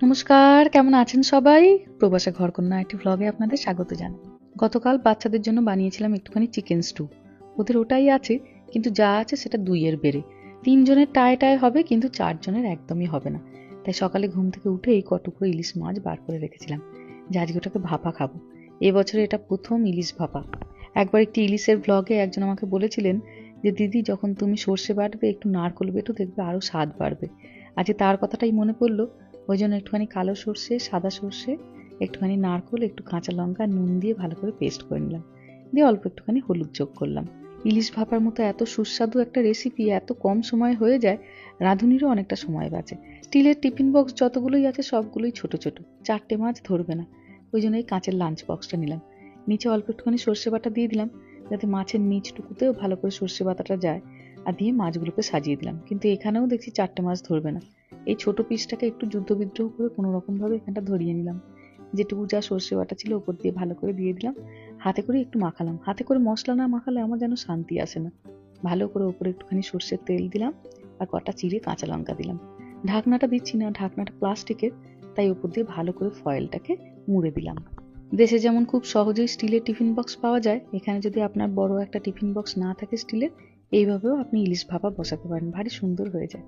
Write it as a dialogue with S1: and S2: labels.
S1: নমস্কার, কেমন আছেন সবাই? প্রবাসে ঘরকন্যা একটি ভ্লগে আপনাদের স্বাগত জানাই। গতকাল বাচ্চাদের জন্য বানিয়েছিলাম একটুখানি চিকেন স্টু। ওদের ওটাই আছে, কিন্তু যা আছে সেটা 2 এর বেড়ে। 3 জনের টায় টায় হবে, কিন্তু 4 জনের একদমই হবে না। তাই সকালে ঘুম থেকে উঠেই কটুকরো ইলিশ মাছ বার করে রেখেছিলাম যে আজকে ওটাকে ভাপা খাবো। এবছরে এটা প্রথম ইলিশ ভাপা। একবার একটি ইলিশের ভ্লগে একজন আমাকে বলেছিলেন যে দিদি, যখন তুমি সর্ষে বাটবে একটু নারকোল বেটো, দেখবে আরো স্বাদ বাড়বে। আজকে তার কথাটাই মনে পড়লো। ওই জন্য একটুখানি কালো সর্ষে, সাদা সর্ষে, একটুখানি নারকোল, একটু কাঁচা লঙ্কা, নুন দিয়ে ভালো করে পেস্ট করে নিলাম। দিয়ে অল্প একটুখানি হলুদ যোগ করলাম। ইলিশ ভাপার মতো এত সুস্বাদু একটা রেসিপি এত কম সময়ে হয়ে যায়, রাঁধুনিরও অনেকটা সময় বাঁচে। স্টিলের টিফিন বক্স যতগুলোই আছে সবগুলোই ছোট ছোট, 4টে মাছ ধরবে না। ওই জন্য এই কাঁচের লাঞ্চ বক্সটা নিলাম। নিচে অল্প একটুখানি সর্ষে বাটা দিয়ে দিলাম, যাতে মাছের নিচটুকুতেও ভালো করে সর্ষে বাটাটা যায়। আর দিয়ে মাছগুলোকে সাজিয়ে দিলাম। কিন্তু এখানেও দেখছি 4টে মাছ ধরবে না। এই ছোট পিসটাকে একটু যুদ্ধ বিদ্রোহ করে কোনো রকম ভাবে এখানটা ধরিয়ে নিলাম। যেটুকু যা সর্ষে বাটা ছিল ওপর দিয়ে ভালো করে দিয়ে দিলাম। হাতে করে একটু মাখালাম। হাতে করে মশলা না মাখালে আমার যেন শান্তি আসে না। ভালো করে ওপরে একটুখানি সর্ষের তেল দিলাম আর কটা চিড়ে কাঁচা লঙ্কা দিলাম। ঢাকনাটা দিচ্ছি না, ঢাকনাটা প্লাস্টিকের, তাই ওপর দিয়ে ভালো করে ফয়েলটাকে মুড়ে দিলাম। দেশে যেমন খুব সহজেই স্টিলের টিফিন বক্স পাওয়া যায়, এখানে যদি আপনার বড় একটা টিফিন বক্স না থাকে স্টিলের, এইভাবেও আপনি ইলিশ ভাপা বসাতে পারেন, ভারী সুন্দর হয়ে যায়।